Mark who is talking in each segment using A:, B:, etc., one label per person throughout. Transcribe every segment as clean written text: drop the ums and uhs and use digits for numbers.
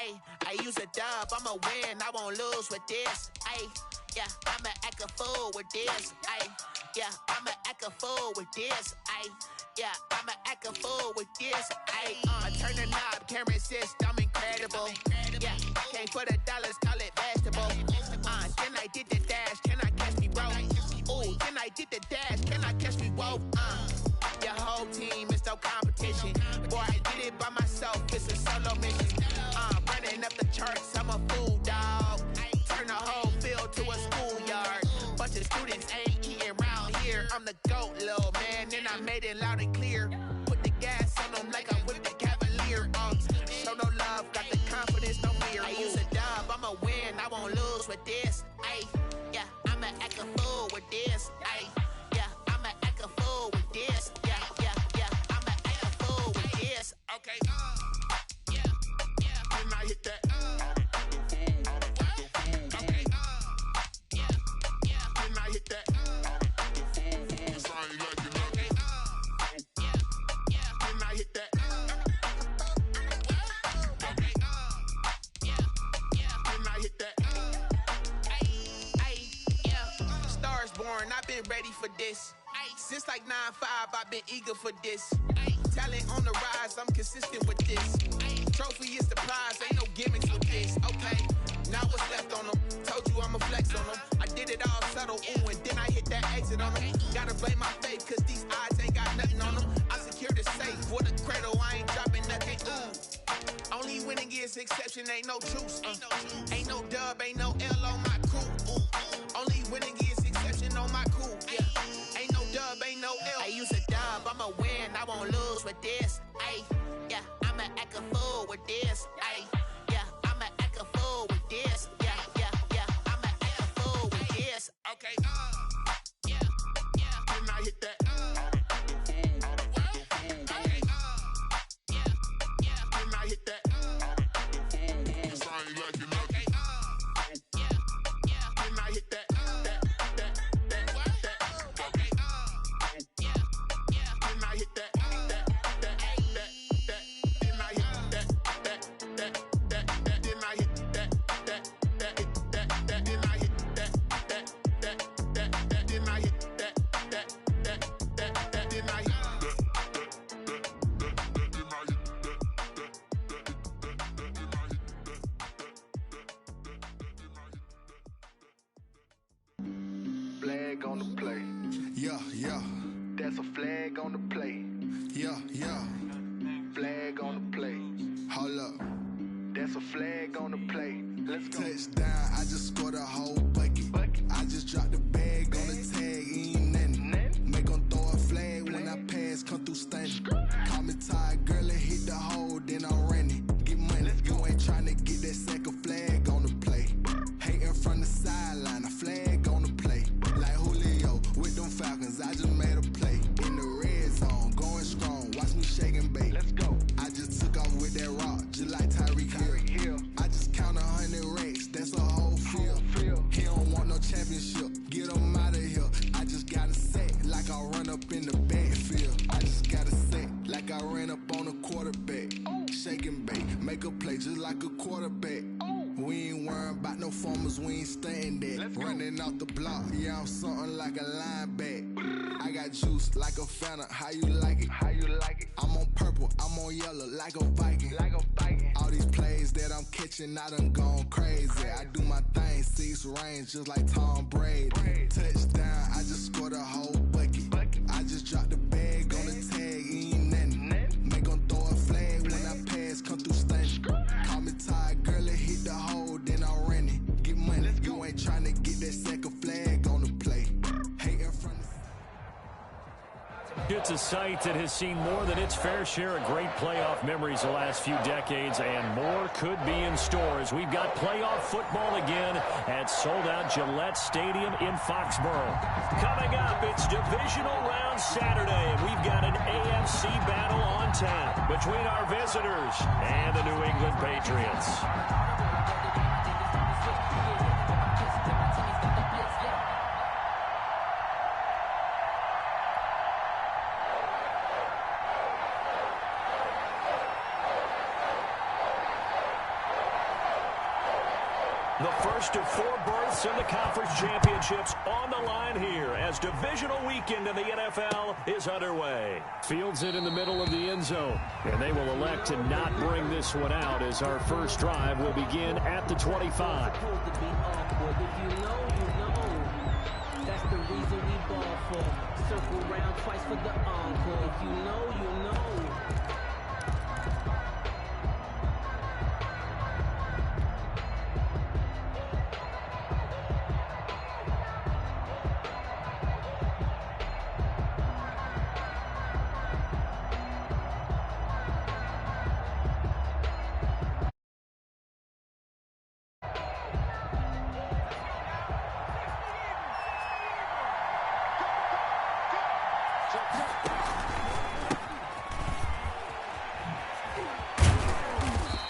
A: Ayy, I use a dub, I'ma win, I won't lose with this. Ayy, yeah, I'ma act a fool with this. Ayy, yeah, I'ma act a fool with this. Ayy, yeah, I'ma act a fool with this. Ayy, turn the knob, camera assist, I'm incredible. Yeah, came for the dollars, call it vegetable. Then I did the dash, can I catch me, bro? Ooh, then I did the dash, can I catch me, whoa? Your whole team is no competition. Boy, I did it by myself, it's a solo mission. Running up the charts, I'm a fool, dog. Turn the whole field to a schoolyard. Bunch of students ain't eating round here. I'm the GOAT, little man, and I made it loud and clear. Put the gas on them like I'm with the Cavalier. Show no love, got the confidence, no fear. I use a dub, I'ma win, I won't lose with this. Ayy, yeah, I'ma act a fool with this. Ayy, yeah, I'ma act a fool with this. Yeah, yeah, yeah, I'ma act a fool with this. Okay, yeah, yeah, then I hit that. Okay, yeah, yeah, then I hit that. Cause I ain't like it. Okay, yeah, yeah, then I hit that. Okay, yeah, yeah, then I hit that. Ay, yeah, stars born, I've been ready for this. Since like 9-5, I've been eager for this. Talent on the rise, I'm consistent with this. Trophy is the prize, ain't no gimmicks with this. Okay, now what's left on them? Told you I'ma flex on them. I did it all subtle, ooh, and then I hit that exit on them. Gotta blame my faith, cause these odds ain't got nothing on them. I secure the safe, for the cradle, I ain't dropping nothing, ooh. Only winning is exception, ain't no truce. Ain't no dub, ain't no L on my crew. Only winning is exception on my crew. Yeah. Ain't no dub, ain't no L. I use a dub, I'ma win, I won't lose with this. Ayy, yeah, I'ma act a fool with this. Ayy, yeah, I'ma act a fool with this. Yeah, yeah, yeah, I'ma act a fool with this. Okay, yeah, yeah, then I hit that. Okay, yeah, yeah, then I hit that. Cause I ain't like it. Okay, yeah, yeah, then I hit that.
B: Flag on the play.
C: Yeah, yeah.
B: That's a flag on the play.
C: Yeah, yeah.
B: Flag on the play.
C: Hold up.
B: That's a flag on the play. Let's go.
C: Touchdown, I just scored a whole bucket. I just dropped the bag on the tag, ain't nothing. Make 'em throw a flag when I pass, come through stunning. Call me tired, girl, and hit the hole, then I'm running. Get money, you ain't trying to get that second flag on the play. Hating from the sideline, a flag on the play. Like Julio with them Falcons, I just made a play. In the red zone, going strong, watch me shake and bake.
B: Let's go.
C: I just took off with that rock, just like Tyreek Hill. I just count 100 racks, that's a whole field. He don't want no championship, get him out of here. I just gotta say, like I run up in the backfield. I just gotta say, like I ran up on a quarterback. Shake and bake, make a play just like a quarterback. We ain't worrying about no formers, we ain't staying there. Running off the block, yeah, I'm something like a linebacker. I got juice like a Fanta, how you like it?
B: How you like it?
C: I'm on purple, I'm on yellow, like a Viking.
B: Like a Viking.
C: All these plays that I'm catching, I done gone crazy. I do my thing, 6 range, just like Tom Brady. Touchdown, I just scored a whole bucket. I just dropped the bag on the tag, ain't nothing. Make 'em throw a flag when I pass, come through stunning. Call me tired, girl, and hit the hole, then I'm running. Get money, you ain't trying to get that second flag on the play. Hating from the
D: It's a site that has seen more than its fair share of great playoff memories the last few decades, and more could be in store as we've got playoff football again at sold-out Gillette Stadium in Foxborough. Coming up, it's divisional round Saturday, and we've got an AFC battle on tap between our visitors and the New England Patriots. The first of 4 berths in the conference championships on the line here as divisional weekend in the NFL is underway. Fields it in the middle of the end zone, and they will elect to not bring this one out as our first drive will begin at the 25.
E: If you know, you know. That's the reason we ball for. Circle round twice for the encore. If you know, you know.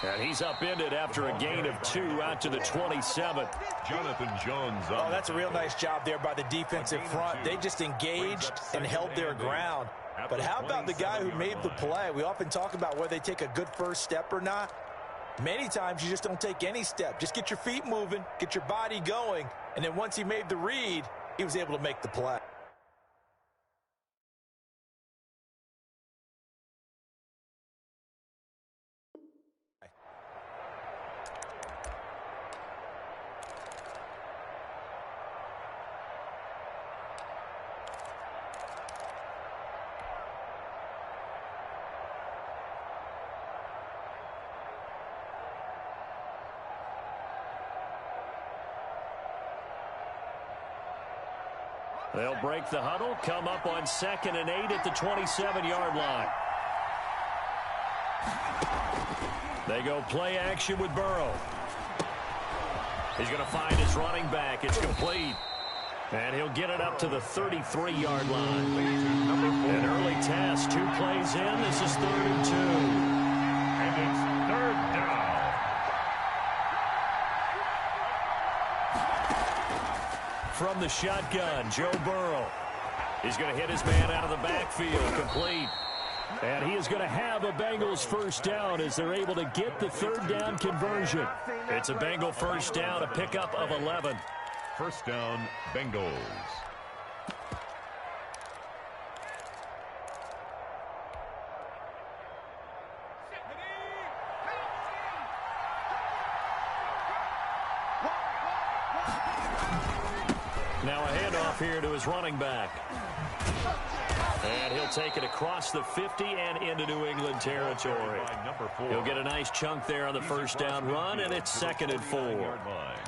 D: And he's upended after a gain of 2 out to the 27.
F: Jonathan Jones.
G: Oh, that's a real nice job there by the defensive front. They just engaged and held their ground. But how about the guy who made the play? We often talk about whether they take a good first step or not. Many times you just don't take any step. Just get your feet moving, get your body going, and then once he made the read, he was able to make the play.
D: They'll break the huddle, come up on 2nd and 8 at the 27-yard line. They go play action with Burrow. He's going to find his running back. It's complete. And he'll get it up to the 33-yard line. An early test, 2 plays in. This is 3rd and 2.
F: And it's 3rd down.
D: From the shotgun, Joe Burrow. He's going to hit his man out of the backfield, complete. And he is going to have a Bengals first down as they're able to get the 3rd down conversion. It's a Bengal first down, a pickup of 11.
F: First down, Bengals.
D: Now a handoff here to his running back. And he'll take it across the 50 and into New England territory. He'll get a nice chunk there on the first down run, and it's 2nd and 4.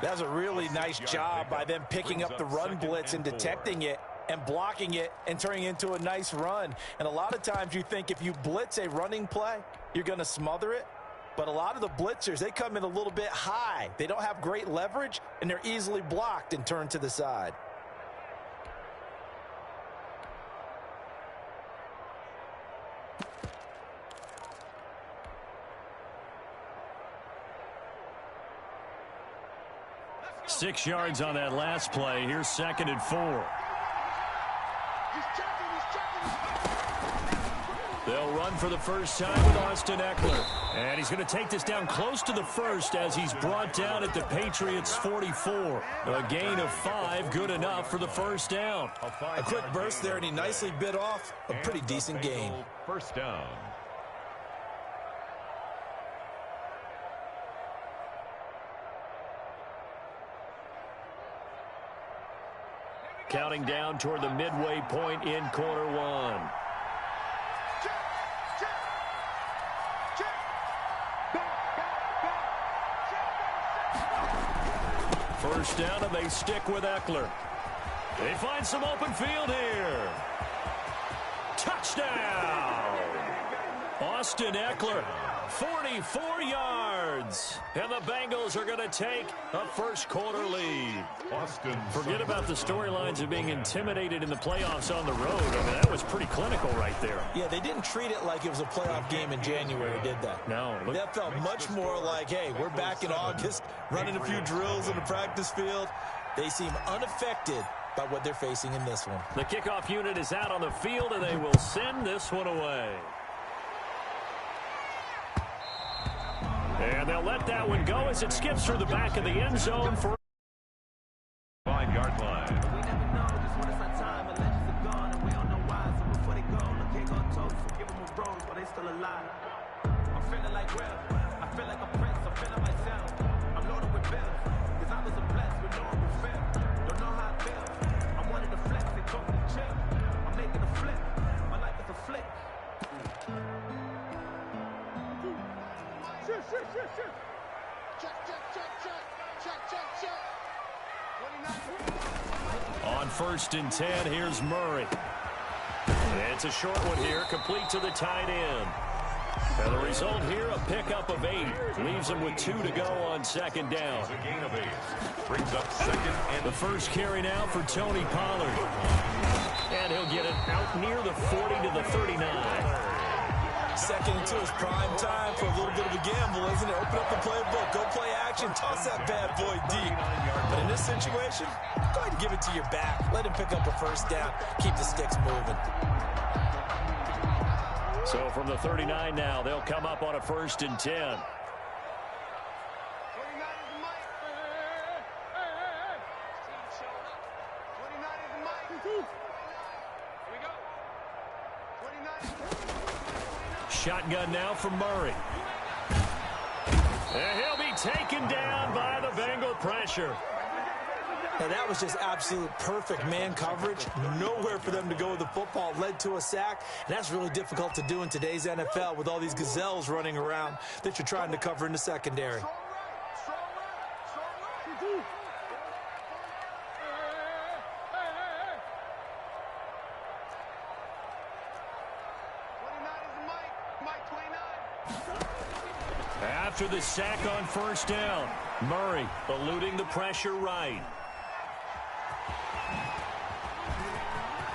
G: That's a really nice job by them picking up the run blitz and detecting it and blocking it and turning it into a nice run. And a lot of times you think if you blitz a running play, you're going to smother it. But a lot of the blitzers, they come in a little bit high. They don't have great leverage, and they're easily blocked and turned to the side.
D: Six yards on that last play. Here's 2nd and 4. They'll run for the first time with Austin Eckler. And he's going to take this down close to the first as he's brought down at the Patriots' 44. A gain of 5, good enough for the first down.
G: A quick burst there, and he nicely bit off a pretty decent gain.
F: First down.
D: Counting down toward the midway point in quarter 1. First down, and they stick with Eckler. They find some open field here. Touchdown! Austin Eckler, 44 yards. And the Bengals are going to take a first quarter lead. Forget about the storylines of being intimidated in the playoffs on the road. I mean, that was pretty clinical right there.
G: Yeah, they didn't treat it like it was a playoff game in January, did they?
D: No.
G: That felt much more like, hey, we're back in August, running a few drills in the practice field. They seem unaffected by what they're facing in this one.
D: The kickoff unit is out on the field, and they will send this one away. And they'll let that one go as it skips through the back of the end zone for
F: 5-yard line.
E: We never know just when it's our time. And legends are gone and we don't know why. So before they go, look, can't go toast. So give them a rose while they still alive. I'm feeling like Will. I feel like a prince. I'm feeling myself. I'm loaded with bills. Cause I was a blessed with no one will fail. Don't know how I feel. I wanted to flex. They told me to chill. I'm making a flip. My life is a flick.
D: On 1st and 10, here's Murray. It's a short one here, complete to the tight end. And the result here, a pickup of 8. Leaves him with 2 to go on 2nd down.
F: A gain of 8. Brings up 2nd and
D: The first carry now for Tony Pollard. And he'll get it out near the 40 to the 39.
G: Second into his prime time for a little bit of a gamble, isn't it? Open up the playbook, go play action, toss that bad boy deep. But in this situation, go ahead and give it to your back. Let him pick up a 1st down. Keep the sticks moving.
D: So from the 39 now, they'll come up on a 1st and 10. Shotgun now from Murray. And he'll be taken down by the Bengal pressure.
G: Now that was just absolute perfect man coverage. Nowhere for them to go with the football. Led to a sack. And that's really difficult to do in today's NFL with all these gazelles running around that you're trying to cover in the secondary.
D: After the sack on 1st down, Murray eluding the pressure right.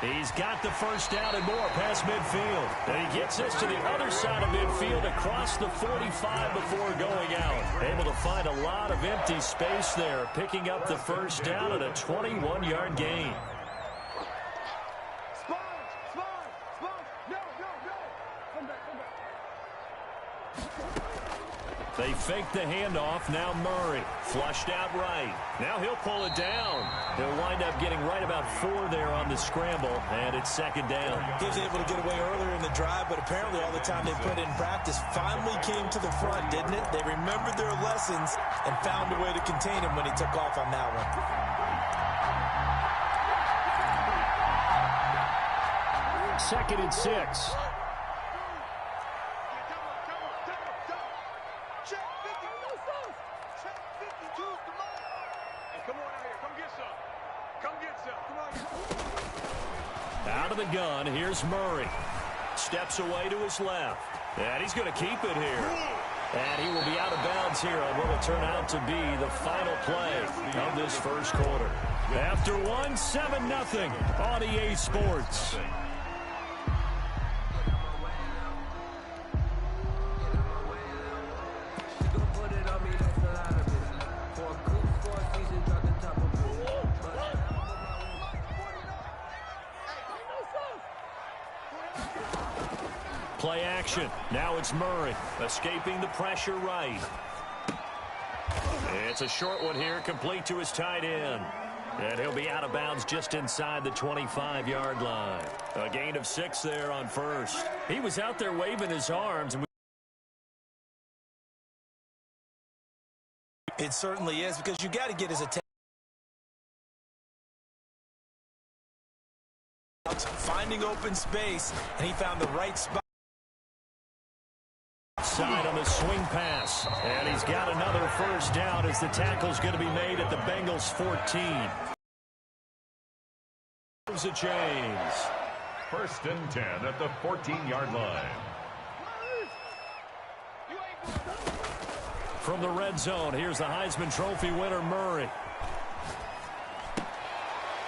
D: He's got the 1st down and more past midfield. And he gets this to the other side of midfield across the 45 before going out. Able to find a lot of empty space there, picking up the 1st down at a 21-yard gain. They fake the handoff. Now Murray flushed out right. Now he'll pull it down. He'll wind up getting right about 4 there on the scramble, and it's 2nd down.
G: He was able to get away earlier in the drive, but apparently all the time they put in practice finally came to the front, didn't it? They remembered their lessons and found a way to contain him when he took off on that one.
D: 2nd and 6. Out of the gun, here's Murray. Steps away to his left. And he's going to keep it here. And he will be out of bounds here on what will turn out to be the final play of this 1st quarter. After 1, 7-0 on EA Sports. Play action. Now it's Murray escaping the pressure right. It's a short one here, complete to his tight end. And he'll be out of bounds just inside the 25-yard line. A gain of 6 there on 1st. He was out there waving his arms. And
G: It certainly is, because you got to get his attention. Finding open space, and he found the right spot.
D: Side on the swing pass. And he's got another 1st down as the tackle's going to be made at the Bengals 14. Moves the chains.
F: 1st and 10 at the 14-yard line.
D: From the red zone, here's the Heisman Trophy winner, Murray.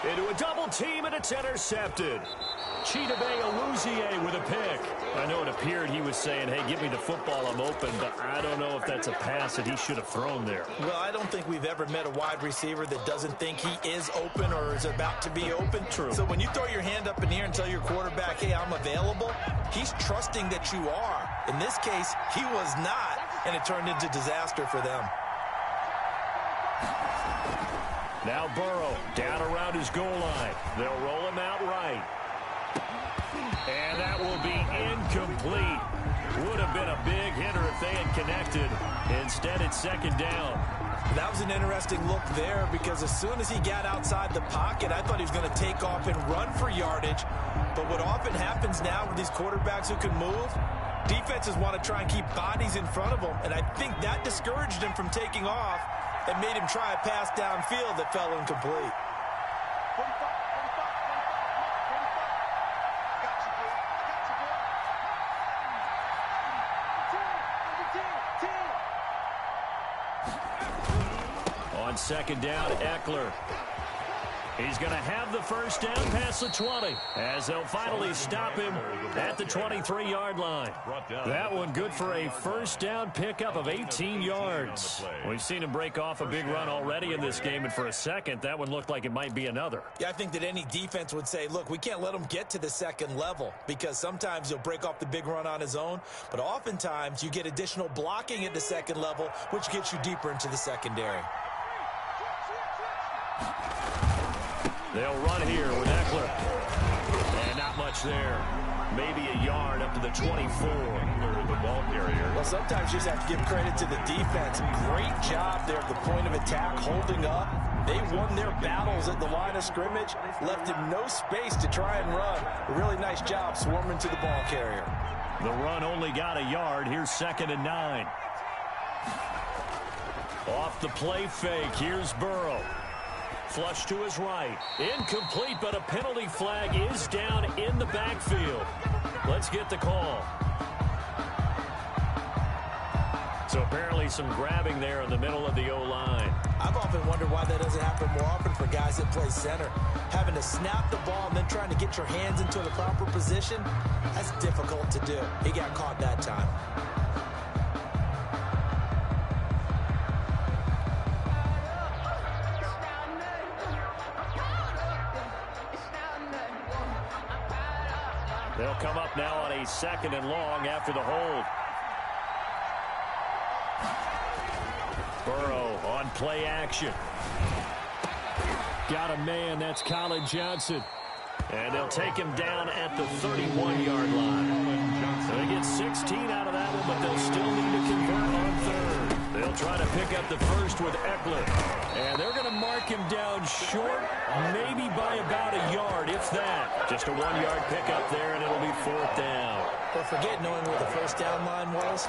D: Into a double team, and it's intercepted. Chidobe Awuzie with a pick. I know it appeared he was saying, hey, give me the football, I'm open, but I don't know if that's a pass that he should have thrown there.
G: Well, I don't think we've ever met a wide receiver that doesn't think he is open or is about to be open.
D: True.
G: So when you throw your hand up in the air and tell your quarterback, hey, I'm available, he's trusting that you are. In this case, he was not. and it turned into disaster for them.
D: Now Burrow down around his goal line. They'll roll him out right. And that will be incomplete. Would have been a big hitter if they had connected. Instead, it's second down.
G: That was an interesting look there because as soon as he got outside the pocket, I thought he was going to take off and run for yardage. But what often happens now with these quarterbacks who can move, defenses want to try and keep bodies in front of them. And I think that discouraged him from taking off and made him try a pass downfield that fell incomplete.
D: On second down, Eckler. He's going to have the first down past the 20 as they'll finally stop him at the 23-yard line. That one good for a first down pickup of 18 yards. We've seen him break off a big run already in this game, and for a second, that one looked like it might be another.
G: Yeah, I think that any defense would say, look, we can't let him get to the second level because sometimes he'll break off the big run on his own, but oftentimes you get additional blocking at the second level, which gets you deeper into the secondary.
D: They'll run here with Eckler. And not much there. Maybe a yard up to the 24. The ball carrier.
G: Well, sometimes you just have to give credit to the defense. Great job there at the point of attack, holding up. They won their battles at the line of scrimmage, left him no space to try and run. A really nice job swarming to the ball carrier.
D: The run only got a yard. Here's 2nd and 9. Off the play fake. Here's Burrow. Flush to his right. Incomplete, but a penalty flag is down in the backfield. Let's get the call. So apparently some grabbing there in the middle of the O-line.
G: I've often wondered why that doesn't happen more often for guys that play center. Having to snap the ball and then trying to get your hands into the proper position, that's difficult to do. He got caught that time.
D: They'll come up now on a 2nd and long after the hold. Burrow on play action. Got a man, that's Colin Johnson. And they'll take him down at the 31-yard line. So they get 16 out of that one, but they'll still need to convert on third. They'll try to pick up the first with Eckler. And they're going to mark him down short, maybe by about a yard, if that. Just a 1-yard pickup there, and it'll be 4th down.
G: But forget knowing where the first down line was.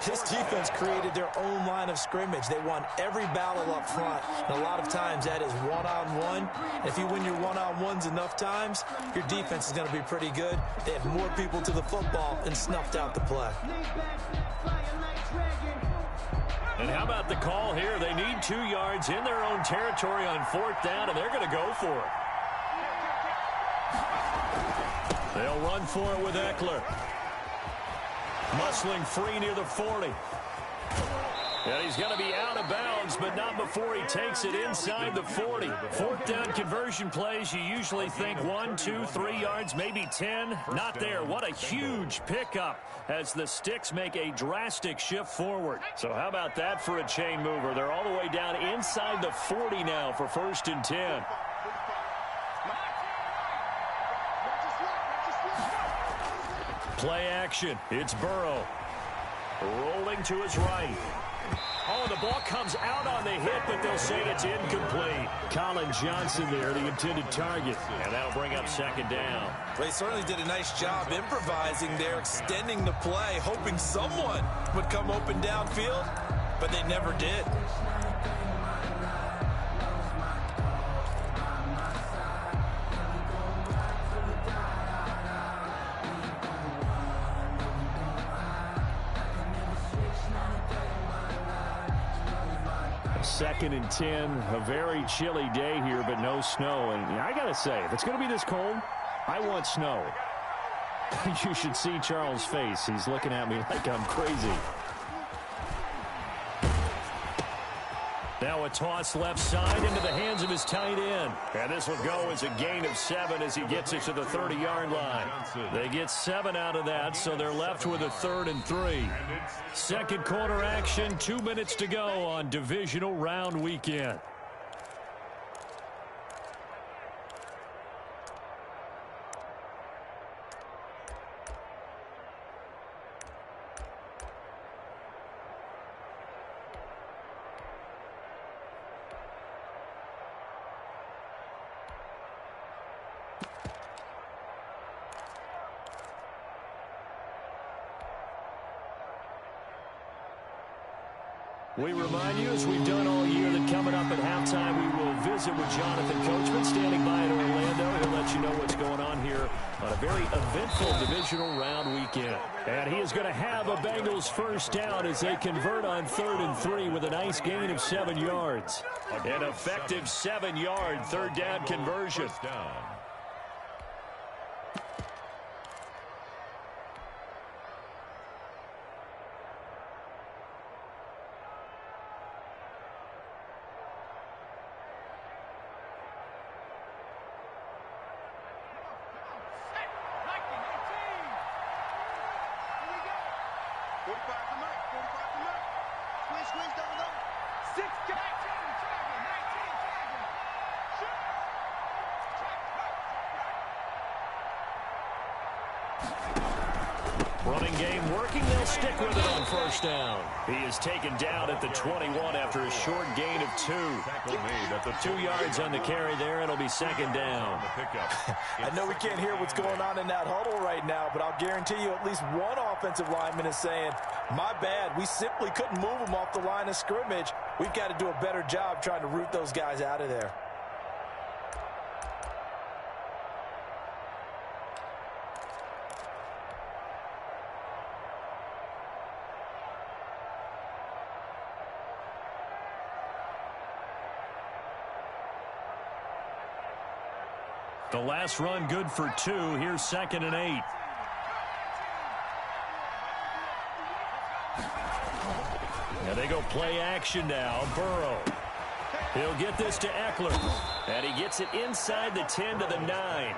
G: This defense created their own line of scrimmage. They won every battle up front. And a lot of times that is one-on-one. If you win your one-on-ones enough times, your defense is going to be pretty good. They had more people to the football and snuffed out the play.
D: And how about the call here? They need 2 yards in their own territory on 4th down, and they're going to go for it. They'll run for it with Eckler. Muscling free near the 40. And he's going to be out of bounds, but not before he takes it inside the 40. 4th down conversion plays, you usually think 1, 2, 3 yards, maybe 10. Not there. What a huge pickup as the Sticks make a drastic shift forward. So how about that for a chain mover? They're all the way down inside the 40 now for 1st and 10. Play action. It's Burrow. Rolling to his right. Oh, the ball comes out on the hit, but they'll say it's incomplete. Colin Johnson there, the intended target. And that'll bring up 2nd down.
G: They certainly did a nice job improvising there, extending the play, hoping someone would come open downfield, but they never did.
D: Second and 10, a very chilly day here, but no snow. And I got to say, if it's going to be this cold, I want snow. You should see Charles' face. He's looking at me like I'm crazy. Now a toss left side into the hands of his tight end. And this will go as a gain of 7 as he gets it to the 30-yard line. They get 7 out of that, so they're left with a 3rd and 3. Second quarter action, 2 minutes to go on divisional round weekend. We remind you, as we've done all year, that coming up at halftime, we will visit with Jonathan Coachman, standing by in Orlando. He'll let you know what's going on here on a very eventful divisional round weekend. And he is going to have a Bengals first down as they convert on 3rd and 3 with a nice gain of 7 yards. An effective 7-yard third down conversion. Running game working. They'll stick with it on first down. He is taken down at the 21 after a short gain of 2. 2 yards on the carry there. It'll be second down.
G: I know we can't hear what's going on in that huddle right now, but I'll guarantee you at least one offensive lineman is saying, my bad, we simply couldn't move them off the line of scrimmage. We've got to do a better job trying to root those guys out of there.
D: The last run good for 2. Here's 2nd and 8. And they go play action now. Burrow. He'll get this to Eckler. And he gets it inside the 10 to the 9.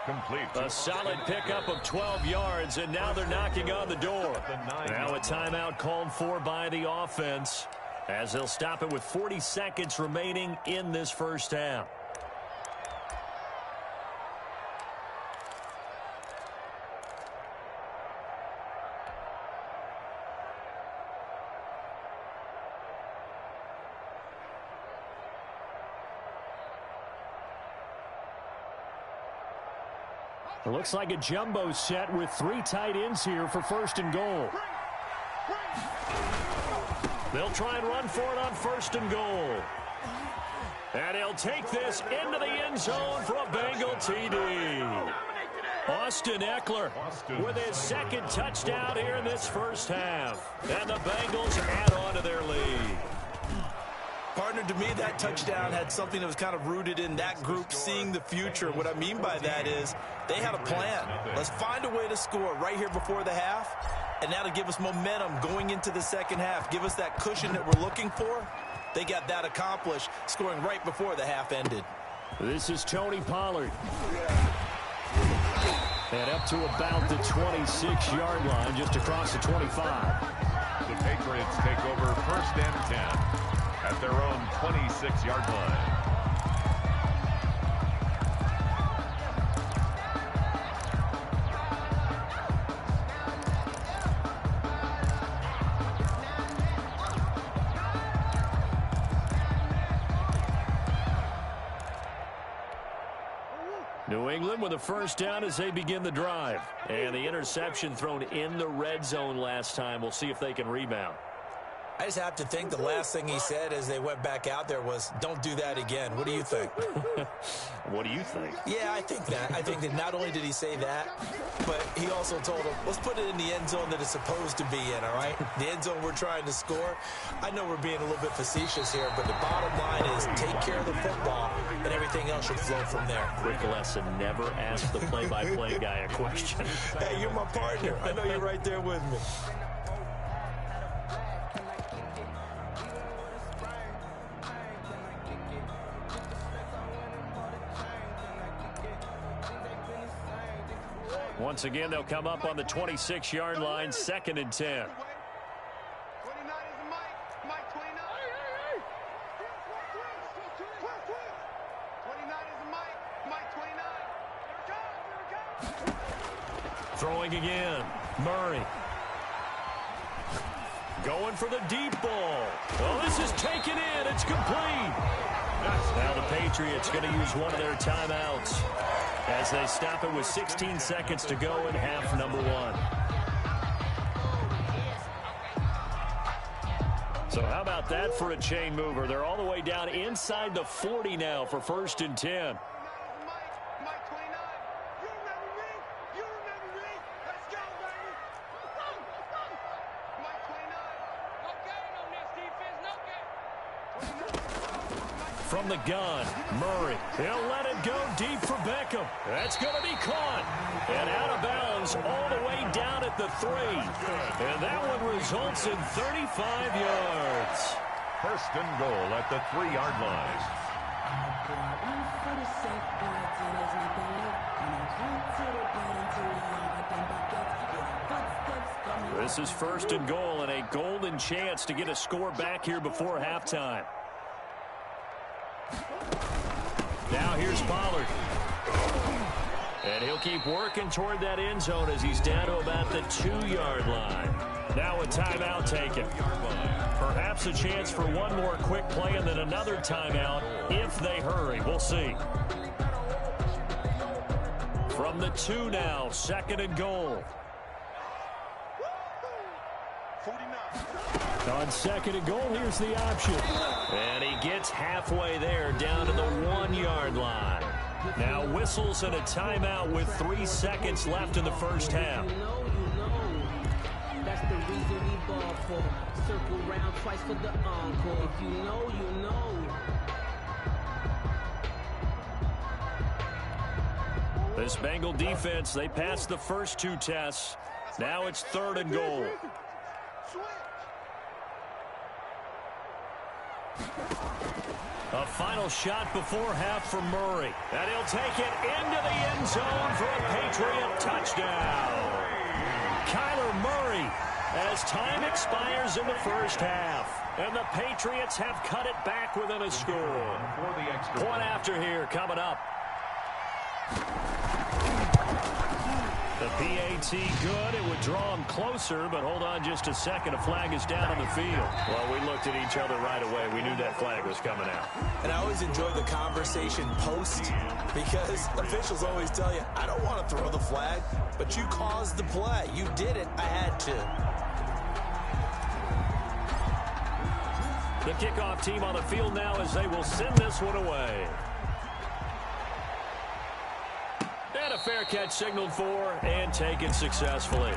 F: Complete.
D: A solid pickup of 12 yards, and now they're knocking on the door. Now a timeout called for by the offense, as they'll stop it with 40 seconds remaining in this first half. It looks like a jumbo set with 3 tight ends here for 1st and goal. They'll try and run for it on 1st and goal. And he'll take this into the end zone for a Bengal TD. Austin Eckler with his 2nd touchdown here in this first half. And the Bengals add on to their lead.
G: Partner, to me, that touchdown had something that was kind of rooted in that group seeing the future. What I mean by that is they had a plan. Let's find a way to score right here before the half, and that'll give us momentum going into the second half. Give us that cushion that we're looking for. They got that accomplished, scoring right before the half ended.
D: This is Tony Pollard. And up to about the 26-yard line, just across the 25.
F: The Patriots take over 1st and 10. At their own 26-yard line.
D: New England with a first down as they begin the drive. And the interception thrown in the red zone last time. We'll see if they can rebound.
G: I just have to think the last thing he said as they went back out there was, don't do that again. What do you think?
D: What do you think?
G: Yeah, I think that. I think that not only did he say that, but he also told him, let's put it in the end zone that it's supposed to be in, all right? The end zone we're trying to score. I know we're being a little bit facetious here, but the bottom line is take care of the football, and everything else should flow from there.
D: Quick lesson, never ask the play-by-play guy a question.
G: Hey, you're my partner. I know you're right there with me.
D: Once again, they'll come up on the 26-yard line, 2nd and 10.
B: 29 is a Mike. Mike 29. 29 is a Mike. Mike 29.
D: Throwing again. Murray. Going for the deep ball. Well, this is taken in. It's complete. Now the Patriots going to use one of their timeouts as they stop it with 16 seconds to go in half number 1. So how about that for a chain mover? They're all the way down inside the 40 now for 1st and 10. From the gun, Murray. He'll let it go deep for Beckham. That's going to be caught. And out of bounds all the way down at the 3. And that one results in 35 yards.
F: 1st and goal at the 3-yard line.
D: This is 1st and goal and a golden chance to get a score back here before halftime. Now here's Pollard. And he'll keep working toward that end zone as he's down to about the 2-yard line. Now a timeout taken. Perhaps a chance for one more quick play and then another timeout if they hurry. We'll see. From the 2 now, 2nd and goal. On 2nd and goal, here's the option. And he gets halfway there down to the 1-yard line. Now whistles and a timeout with 3 seconds left in the first half.
H: That's the reason we ball for. Circle round twice for the encore. If you know, you know.
D: This Bengal defense, they passed the first 2 tests. Now it's 3rd and goal. A final shot before half for Murray. And he'll take it into the end zone for a Patriot touchdown. Kyler Murray as time expires in the first half. And the Patriots have cut it back within a score. Point after here coming up. The PAT good. It would draw him closer, but hold on just a second. A flag is down on the field. Well, we looked at each other right away. We knew that flag was coming out.
G: And I always enjoy the conversation post because officials always tell you, I don't want to throw the flag, but you caused the play. You did it. I had to.
D: The kickoff team on the field now as they will send this one away. And a fair catch signaled for and taken successfully.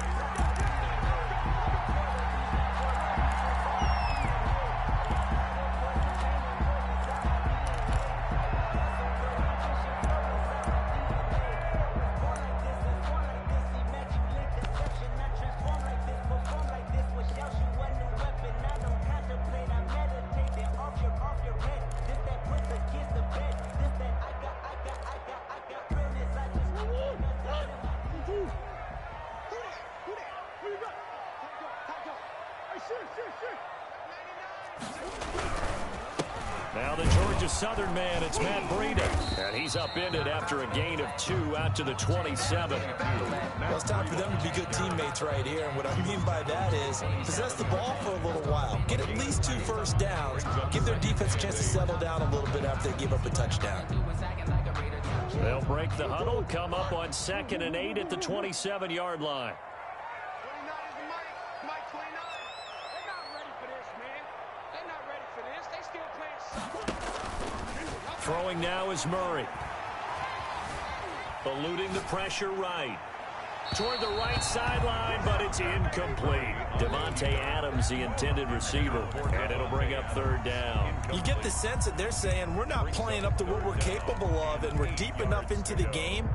D: Now the Georgia Southern man, it's Matt Breida. And he's upended after a gain of 2 out to the 27.
G: Well, it's time for them to be good teammates right here. And what I mean by that is possess the ball for a little while. Get at least 2 first downs. Give their defense a chance to settle down a little bit after they give up a touchdown.
D: They'll break the huddle, come up on 2nd and 8 at the 27-yard line. Throwing now is Murray. Eluding the pressure right. Toward the right sideline, but it's incomplete. Devontae Adams, the intended receiver, and it'll bring up 3rd down.
G: You get the sense that they're saying we're not playing up to what we're capable of, and we're deep enough into the game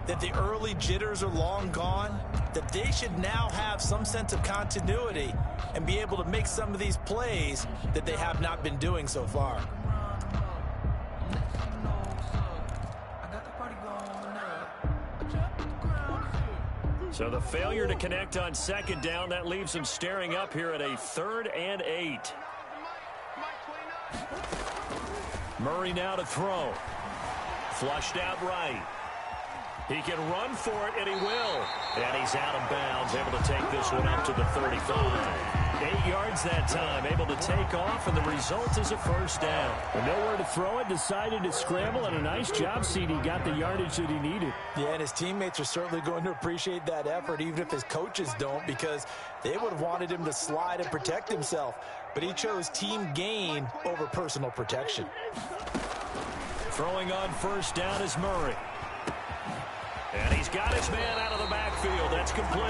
G: that the early jitters are long gone, that they should now have some sense of continuity and be able to make some of these plays that they have not been doing so far.
D: So the failure to connect on second down, that leaves him staring up here at a 3rd and 8. Murray now to throw. Flushed out right. He can run for it, and he will. And he's out of bounds, able to take this one up to the 35. 8 yards that time, able to take off, and the result is a first down.
I: And nowhere to throw it, decided to scramble, and a nice job, CD. Got the yardage that he needed.
G: Yeah, and his teammates are certainly going to appreciate that effort, even if his coaches don't, because they would have wanted him to slide and protect himself. But he chose team gain over personal protection.
D: Throwing on first down is Murray. And he's got his man out of the backfield. That's complete.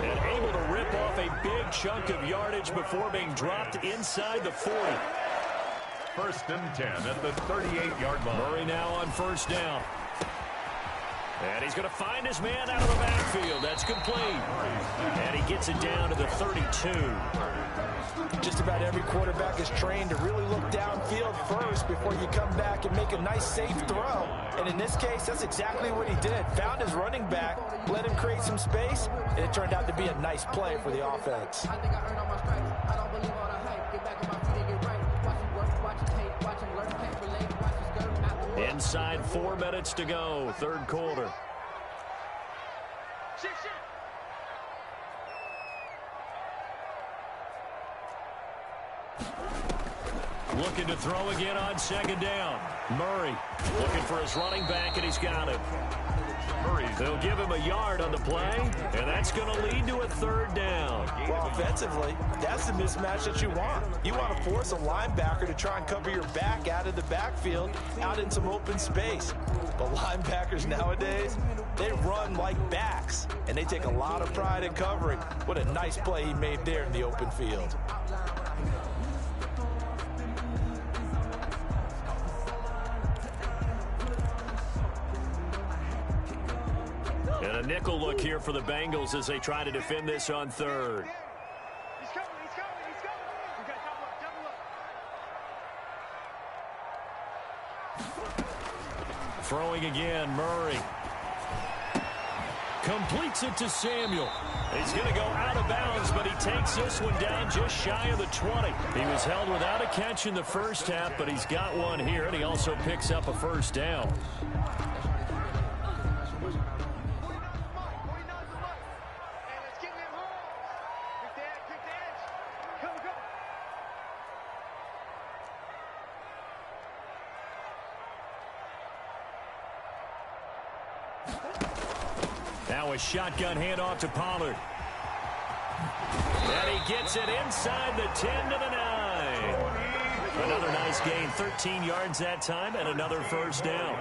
D: And able to rip off a big chunk of yardage before being dropped inside the 40.
F: 1st and 10 at the 38-yard line.
D: Murray now on first down. And he's going to find his man out of the backfield. That's complete. And he gets it down to the 32.
G: Just about every quarterback is trained to really look downfield first before you come back and make a nice, safe throw. And in this case, that's exactly what he did. Found his running back, let him create some space, and it turned out to be a nice play for the offense.
D: Inside 4 minutes to go, 3rd quarter. Looking to throw again on second down. Murray looking for his running back, and he's got it. They'll give him a yard on the play, and that's going to lead to a 3rd down.
G: Well, offensively, that's the mismatch that you want. You want to force a linebacker to try and cover your back out of the backfield, out in some open space. But linebackers nowadays, they run like backs, and they take a lot of pride in covering. What a nice play he made there in the open field.
D: And a nickel look here for the Bengals as they try to defend this on 3rd.
B: He's coming. We got double up.
D: Throwing again, Murray. Completes it to Samuel. He's going to go out of bounds, but he takes this one down just shy of the 20. He was held without a catch in the first half, but he's got one here, and he also picks up a first down. Now a shotgun handoff to Pollard. And he gets it inside the 10 to the 9. Another nice gain, 13 yards that time, and another first down.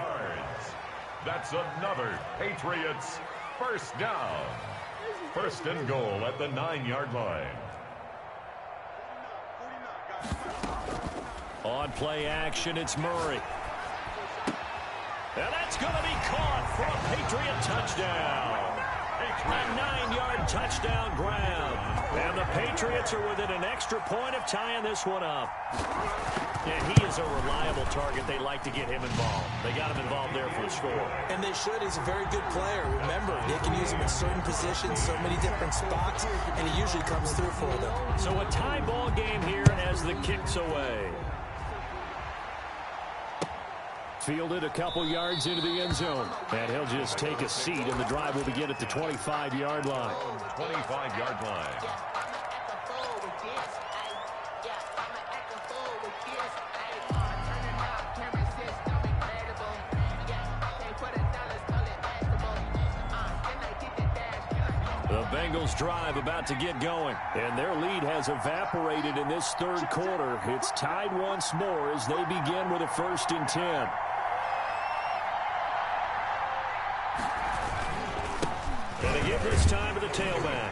F: That's another Patriots first down. 1st and goal at the 9-yard line.
D: On play action, it's Murray. And that's going to be caught for a Patriot touchdown. A 9-yard touchdown grab. And the Patriots are within an extra point of tying this one up. And he is a reliable target. They like to get him involved. They got him involved there for the score.
G: And they should. He's a very good player. Remember, they can use him in certain positions, so many different spots, and he usually comes through for them.
D: So a tie ball game here as the kick's away.
I: Fielded a couple yards into the end zone.
D: And he'll just take a seat, and the drive will begin at the 25-yard line.
F: 25-yard line.
D: The Bengals drive about to get going, and their lead has evaporated in this 3rd quarter. It's tied once more as they begin with a 1st and 10. And they give this time to the tailback.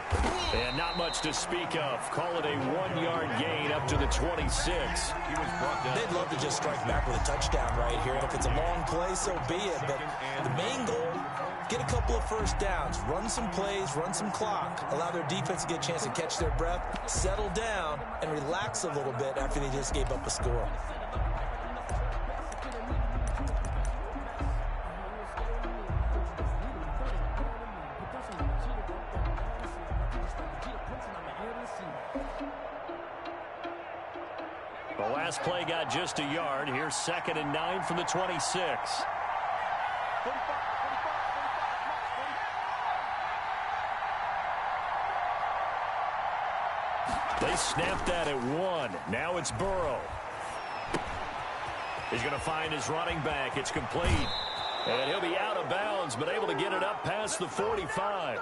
D: And not much to speak of. Call it a 1-yard gain up to the 26.
F: He was brought down.
G: They'd love to just strike back with a touchdown right here. And if it's a long play, so be it. But the main goal, get a couple of first downs, run some plays, run some clock, allow their defense to get a chance to catch their breath, settle down, and relax a little bit after they just gave up a score.
D: last play got just a yard. Here's 2nd and 9 from the 26. They snapped that at 1. Now it's Burrow. He's going to find his running back. It's complete. And he'll be out of bounds, but able to get it up past the 45.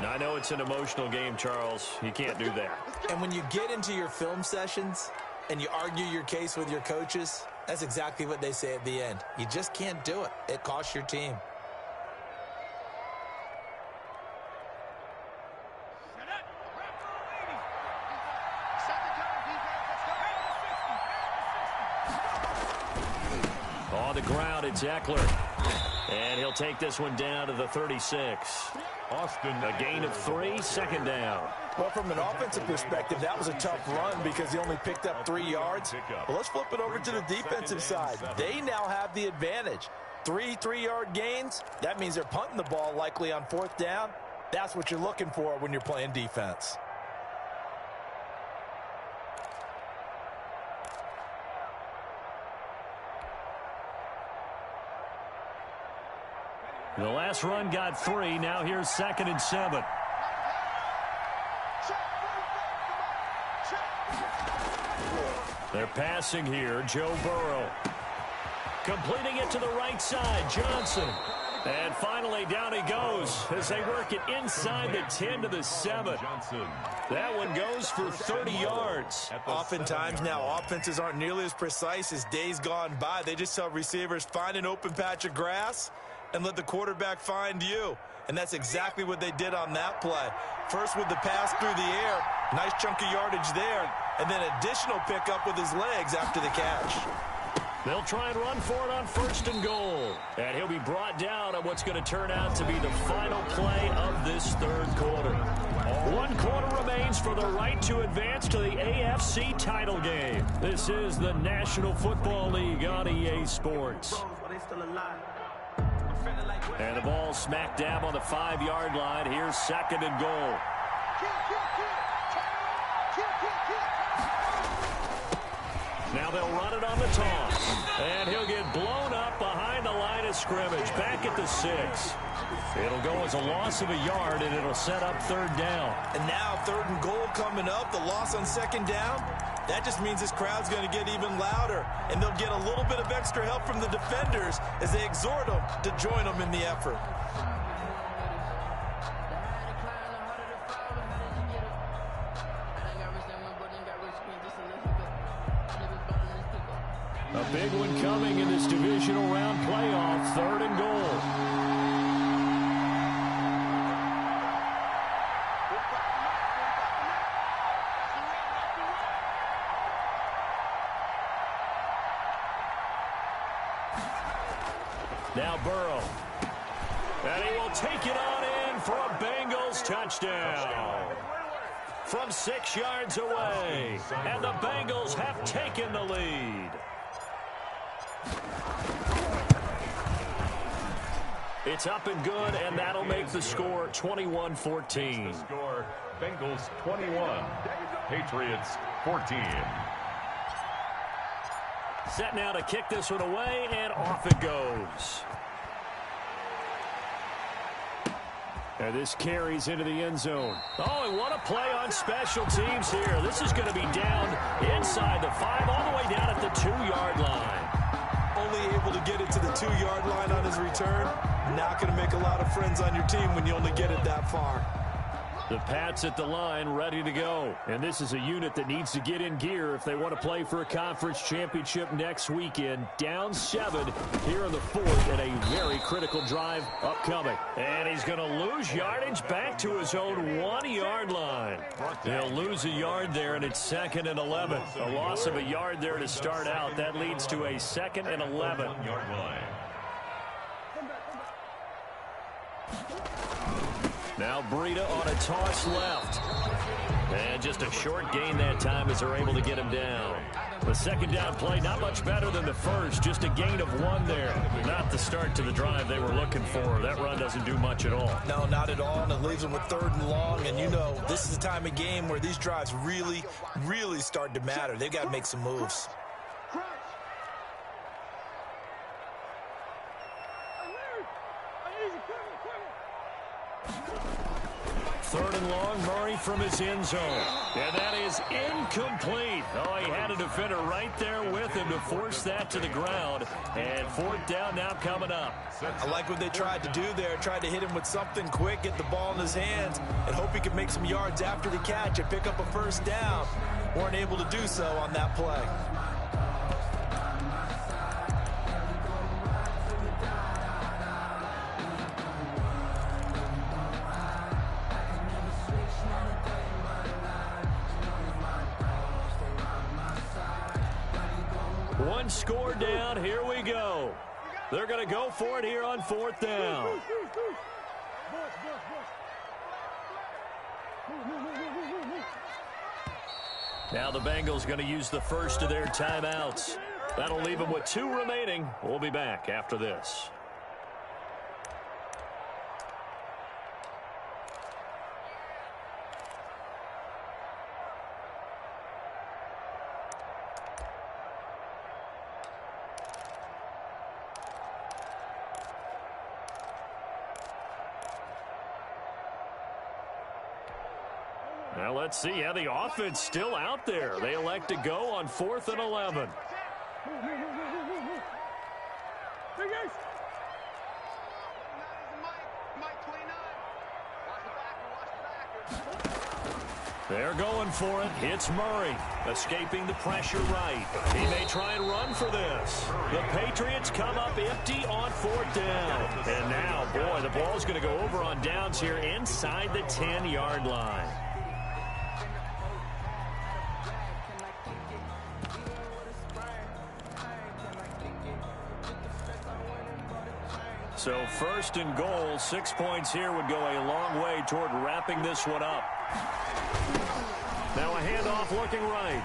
D: Now, I know it's an emotional game, Charles. You can't do that.
G: And when you get into your film sessions and you argue your case with your coaches, that's exactly what they say at the end. You just can't do it. It costs your team.
D: On the ground, it's Eckler. And he'll take this one down to the 36.
F: Austin,
D: a gain of 3, 2nd down.
G: Well, from an offensive perspective, that was a tough run because he only picked up 3 yards. Well, let's flip it over to the defensive side. They now have the advantage. 3 3-yard gains. That means they're punting the ball likely on 4th down. That's what you're looking for when you're playing defense.
D: The last run got 3. Now here's 2nd and 7. They're passing here. Joe Burrow. Completing it to the right side. Johnson. And finally down he goes as they work it inside the 10 to the 7. That one goes for 30 yards.
G: Oftentimes now offenses aren't nearly as precise as days gone by. They just tell receivers, find an open patch of grass and let the quarterback find you. And that's exactly what they did on that play. First with the pass through the air, nice chunk of yardage there, and then additional pickup with his legs after the catch.
D: They'll try and run for it on 1st and goal. And he'll be brought down on what's going to turn out to be the final play of this 3rd quarter. 1 quarter remains for the right to advance to the AFC title game. This is the National Football League on EA Sports. And the ball smack dab on the 5-yard line. Here's 2nd and goal. Now they'll run it on the toss. And he'll get blown up behind the line of scrimmage. Back at the 6. It'll go as a loss of a yard, and it'll set up 3rd down.
G: And now 3rd and goal coming up. The loss on 2nd down. That just means this crowd's going to get even louder, and they'll get a little bit of extra help from the defenders as they exhort them to join them in the effort.
D: A big one coming in this divisional round playoff. 3rd and goal. Now Burrow. And he will take it on in for a Bengals touchdown. From 6 yards away. And the Bengals have taken the lead. It's up and good, and that'll make the score 21-14.
F: The score, Bengals 21, Patriots 14.
D: Set now to kick this one away, and off it goes. And this carries into the end zone. Oh, and what a play on special teams here. This is going to be down inside the 5, all the way down at the 2-yard line.
G: Only able to get it to the 2-yard line on his return. Not going to make a lot of friends on your team when you only get it that far.
D: The Pats at the line, ready to go. And this is a unit that needs to get in gear if they want to play for a conference championship next weekend. Down 7 here in the 4th, and a very critical drive upcoming. And he's going to lose yardage back to his own 1-yard line. They'll lose a yard there, and it's 2nd and 11. A loss of a yard there to start out. That leads to a 2nd and 11. Now Breida on a toss left. And just a short gain that time as they're able to get him down. The second down play, not much better than the first, just a gain of 1 there. Not the start to the drive they were looking for. That run doesn't do much at all.
G: No, not at all, and it leaves them with 3rd and long. And you know, this is the time of game where these drives really, really start to matter. They've got to make some moves.
D: 3rd and long, Murray from his end zone. And that is incomplete. Oh, he had a defender right there with him to force that to the ground. And 4th down now coming up.
G: I like what they tried to do there. Tried to hit him with something quick, get the ball in his hands, and hope he could make some yards after the catch and pick up a 1st down. Weren't able to do so on that play.
D: One score down. Here we go. They're going to go for it here on 4th down. Now the Bengals going to use the first of their timeouts. That'll leave them with 2 remaining. We'll be back after this. Now let's see how the offense still out there. They elect to go on 4th and 11. They're going for it. It's Murray, escaping the pressure right. He may try and run for this. The Patriots come up empty on 4th down. And now, boy, the ball's going to go over on downs here inside the 10-yard line. So 1st and goal, 6 points here would go a long way toward wrapping this one up. Now a handoff looking right.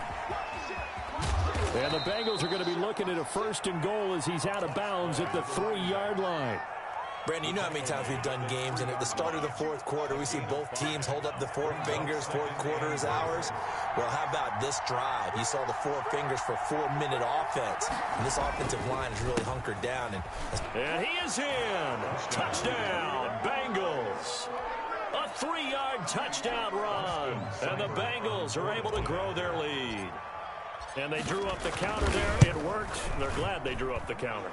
D: And the Bengals are going to be looking at a 1st and goal as he's out of bounds at the 3-yard line.
G: Brandon, you know how many times we've done games, and at the start of the 4th quarter, we see both teams hold up the 4 fingers, 4th quarter is ours. Well, how about this drive? You saw the 4 fingers for 4-minute offense, and this offensive line is really hunkered down.
D: And he is in. Touchdown, Bengals. A 3-yard touchdown run, and the Bengals are able to grow their lead. And they drew up the counter there. It worked. They're glad they drew up the counter.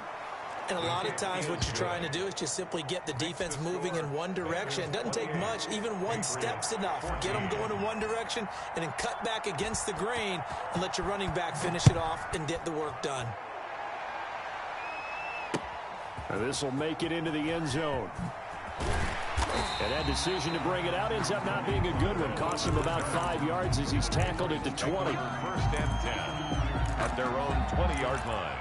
G: And a lot of times what you're trying to do is just simply get the defense moving in one direction. It doesn't take much. Even 1 step's enough. Get them going in one direction and then cut back against the grain and let your running back finish it off and get the work done.
D: And this will make it into the end zone. And that decision to bring it out ends up not being a good one. Costs him about 5 yards as he's tackled at the 20.
F: 1st and 10 at their own 20-yard line.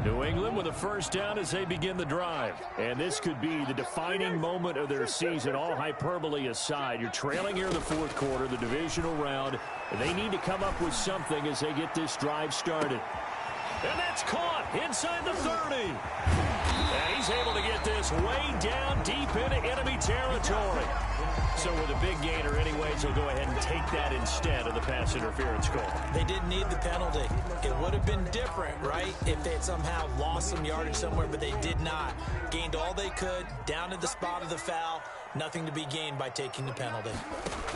D: New England with a 1st down as they begin the drive. And this could be the defining moment of their season, all hyperbole aside. You're trailing here in the 4th quarter, the divisional round. They need to come up with something as they get this drive started. And that's caught inside the 30. And he's able to get this way down deep into enemy territory. So with a big gainer anyways, he'll go ahead and take that instead of the pass interference call.
G: They didn't need the penalty. It would have been different, right, if they had somehow lost some yardage somewhere, but they did not. Gained all they could, down at the spot of the foul. Nothing to be gained by taking the penalty.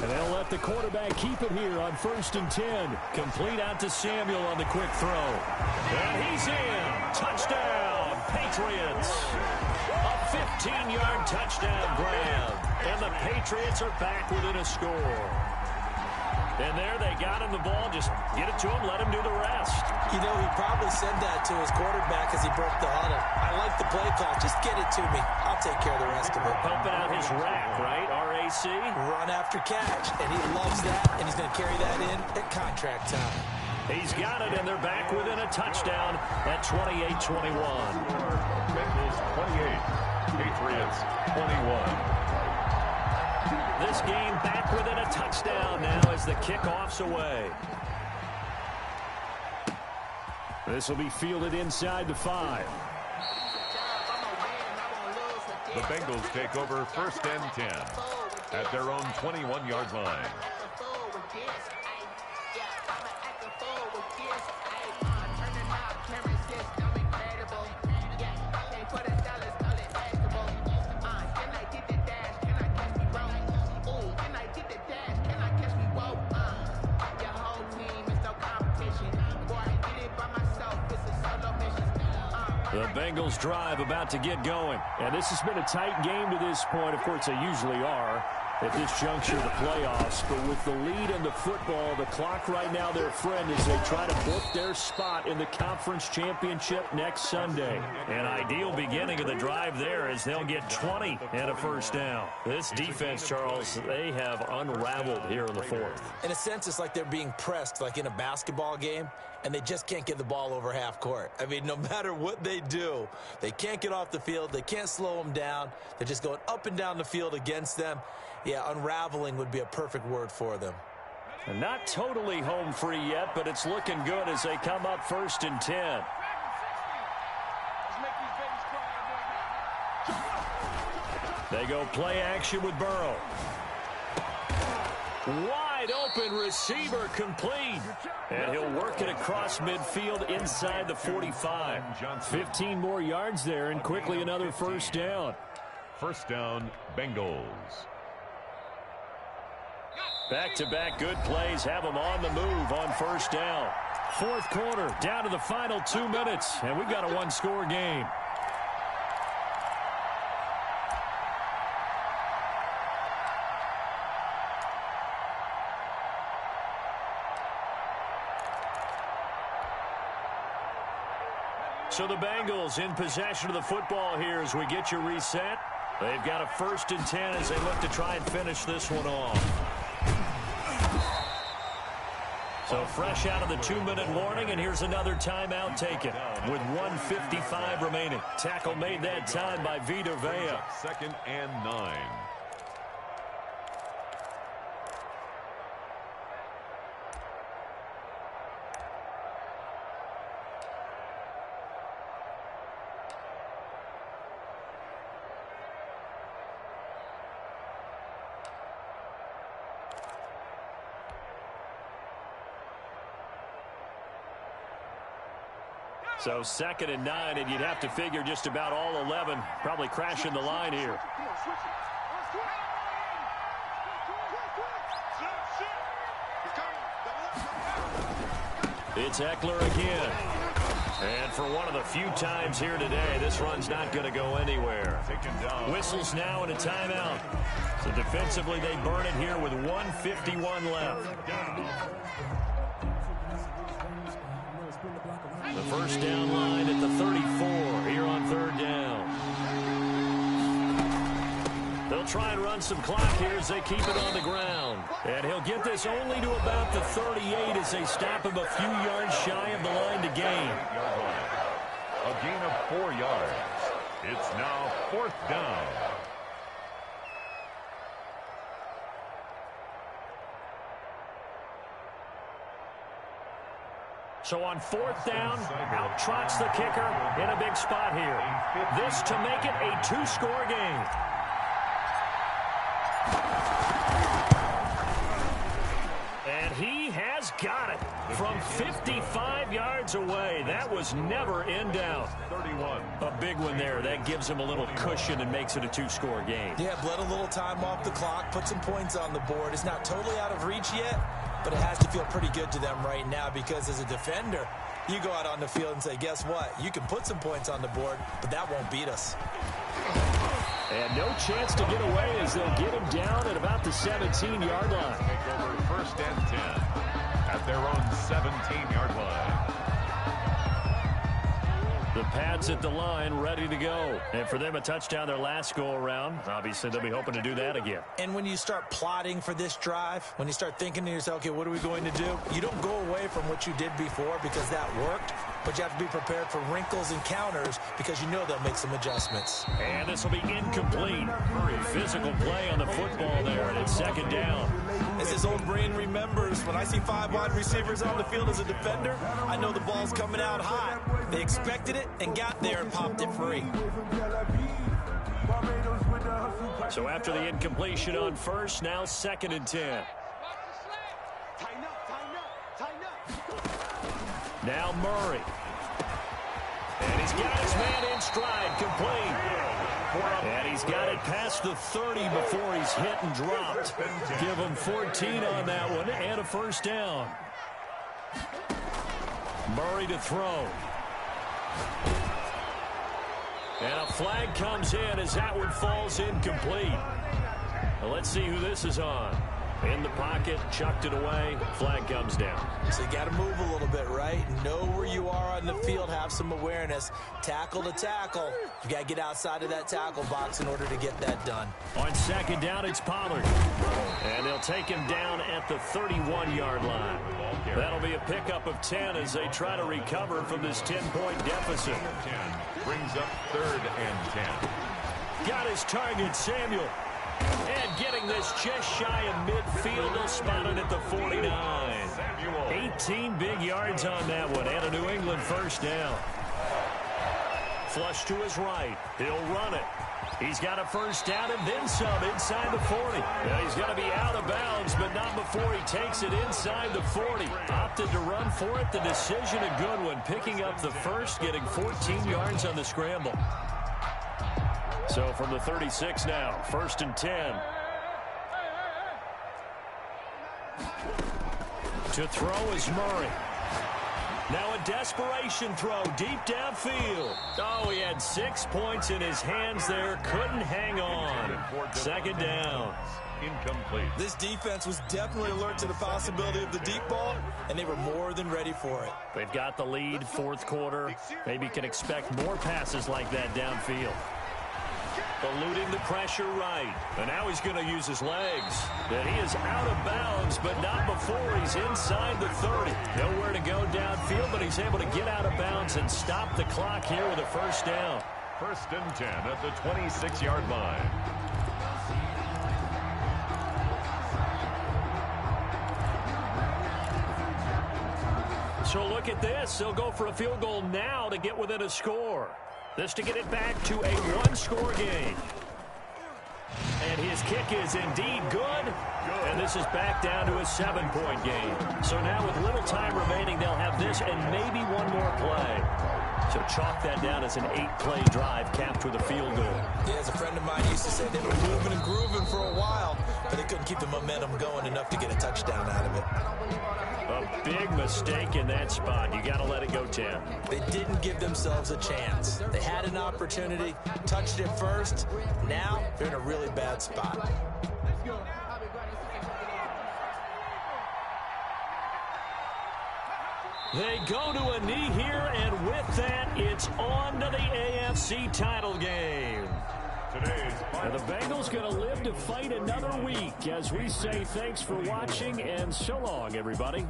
D: And they'll let the quarterback keep it here on 1st and 10. Complete out to Samuel on the quick throw. And he's in. Touchdown, Patriots. A 15-yard touchdown grab. And the Patriots are back within a score. And there they got him the ball. Just get it to him, let him do the rest.
G: You know, he probably said that to his quarterback as he broke the huddle. I like the play call. Just get it to me. I'll take care of the rest of it.
D: Helping out his rack, right? RAC.
G: Run after catch. And he loves that, and he's going to carry that in at contract time.
D: He's got it, and they're back within a touchdown at 28-21.
F: Bengals 28, Patriots 21.
D: This game back within a touchdown now as the kickoff's away. This will be fielded inside the 5.
F: The Bengals take over 1st and 10 at their own 21-yard line.
D: The Bengals drive about to get going.
I: And this has been a tight game to this point. Of course, they usually are at this juncture of the playoffs. But with the lead in the football, the clock right now their friend as they try to book their spot in the conference championship next Sunday.
D: An ideal beginning of the drive there as they'll get 20 and a first down. This defense, Charles, they have unraveled here in the 4th.
G: In a sense, it's like they're being pressed like in a basketball game, and they just can't get the ball over half court. I mean, no matter what they do, they can't get off the field. They can't slow them down. They're just going up and down the field against them. Yeah, unraveling would be a perfect word for them.
D: And not totally home free yet, but it's looking good as they come up 1st and 10. They go play action with Burrow. Wide open receiver complete. And he'll work it across midfield inside the 45.
I: 15 more yards there and quickly another first down.
F: First down, Bengals.
D: Back-to-back good plays have them on the move on first down. 4th quarter, down to the final 2 minutes, and we've got a one-score game. So the Bengals in possession of the football here as we get you reset. They've got a 1st and 10 as they look to try and finish this one off. So fresh out of the 2-minute warning, and here's another timeout taken with 1:55 remaining. Tackle made that time by Vita Vea.
F: 2nd and 9.
D: So 2nd and 9, and you'd have to figure just about all 11 probably crashing the line here. It's Eckler again. And for one of the few times here today, this run's not going to go anywhere. Whistles now and a timeout. So defensively, they burn it here with 1:51 left. The first down line at the 34 here on 3rd down. They'll try and run some clock here as they keep it on the ground. And he'll get this only to about the 38 as they stop him a few yards shy of the line to gain.
F: A gain of 4 yards. It's now 4th down.
D: So on 4th down, out trots the kicker in a big spot here. This to make it a 2-score game. And he has got it from 55 yards away. That was never in doubt.
F: 31.
D: A big one there. That gives him a little cushion and makes it a 2-score game.
G: Yeah, bled a little time off the clock, put some points on the board. It's not totally out of reach yet, but it has to feel pretty good to them right now because as a defender, you go out on the field and say, guess what? You can put some points on the board, but that won't beat us.
I: And no chance to get away as they'll get him down at about the 17-yard line.
F: Take over 1st and 10 at their own 17-yard line.
D: The Pats at the line, ready to go. And for them, a touchdown their last go-around. Obviously, they'll be hoping to do that again.
G: And when you start plotting for this drive, when you start thinking to yourself, okay, what are we going to do? You don't go away from what you did before because that worked, but you have to be prepared for wrinkles and counters because you know they'll make some adjustments.
D: And this will be incomplete. Physical play on the football there, and it's second down.
G: As his old brain remembers, when I see 5 wide receivers on the field as a defender, I know the ball's coming out hot. They expected it and got there and popped it free.
D: So after the incompletion on first, now 2nd and 10. Now Murray. And he's got his man in stride, complete. And he's got it past the 30 before he's hit and dropped. Give him 14 on that one and a first down. Murray to throw. And a flag comes in as that one falls incomplete. Well, let's see who this is on. In the pocket, chucked it away, flag comes down.
G: So you got to move a little bit, right? Know where you are on the field, have some awareness. Tackle to tackle. You got to get outside of that tackle box in order to get that done.
D: On second down, it's Pollard. And they'll take him down at the 31-yard line. That'll be a pickup of 10 as they try to recover from this 10-point deficit.
F: 10 brings up 3rd and 10.
D: Got his target, Samuel. And getting this just shy of midfield. They'll spot it at the 49. 18 big yards on that one and a New England first down. Flush to his right. He'll run it. He's got a first down and then some inside the 40. Now he's going to be out of bounds, but not before he takes it inside the 40. Opted to run for it. The decision a good one. Picking up the first, getting 14 yards on the scramble. So from the 36 now, 1st and 10. To throw is Murray. Now a desperation throw deep downfield. Oh, he had 6 points in his hands there. Couldn't hang on. 2nd down.
F: Incomplete.
G: This defense was definitely alert to the possibility of the deep ball, and they were more than ready for it.
D: They've got the lead, 4th quarter. Maybe can expect more passes like that downfield. Eluding the pressure right. And now he's going to use his legs. And he is out of bounds, but not before he's inside the 30. Nowhere to go downfield, but he's able to get out of bounds and stop the clock here with a first down.
F: 1st and 10 at the 26-yard line.
D: So look at this. They'll go for a field goal now to get within a score. This to get it back to a 1-score game. And his kick is indeed good. And this is back down to a 7-point game. So now with little time remaining, they'll have this and maybe one more play. So chalk that down as an 8-play drive capped with a field goal.
G: Yeah, as a friend of mine used to say, they were moving and grooving for a while, but they couldn't keep the momentum going enough to get a touchdown out of it.
D: A big mistake in that spot. You got to let it go 10.
G: They didn't give themselves a chance. They had an opportunity, touched it first. Now they're in a really bad spot.
D: They go to a knee here, and with that, it's on to the AFC title game. And the Bengals going to live to fight another week as we say thanks for watching and so long, everybody.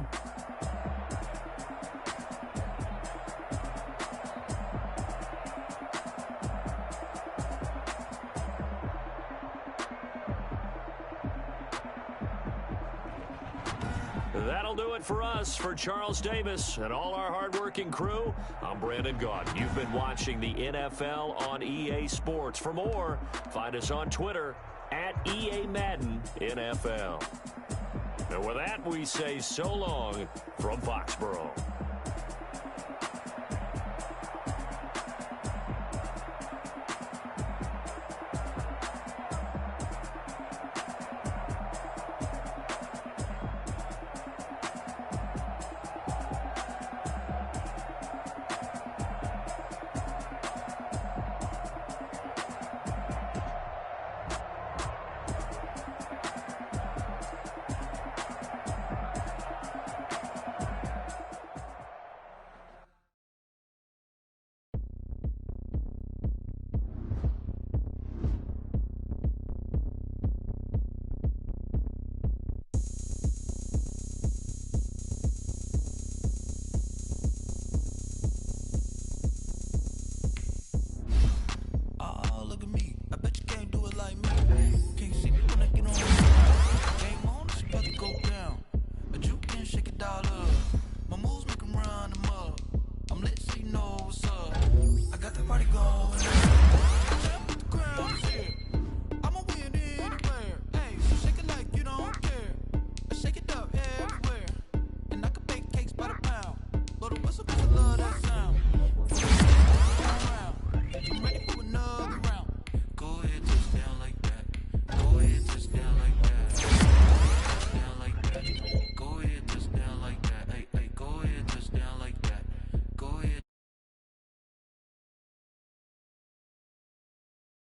D: That'll do it for us. For Charles Davis and all our hardworking crew, I'm Brandon Gaudin. You've been watching the NFL on EA Sports. For more, find us on Twitter at EA Madden NFL. And with that, we say so long from Foxborough.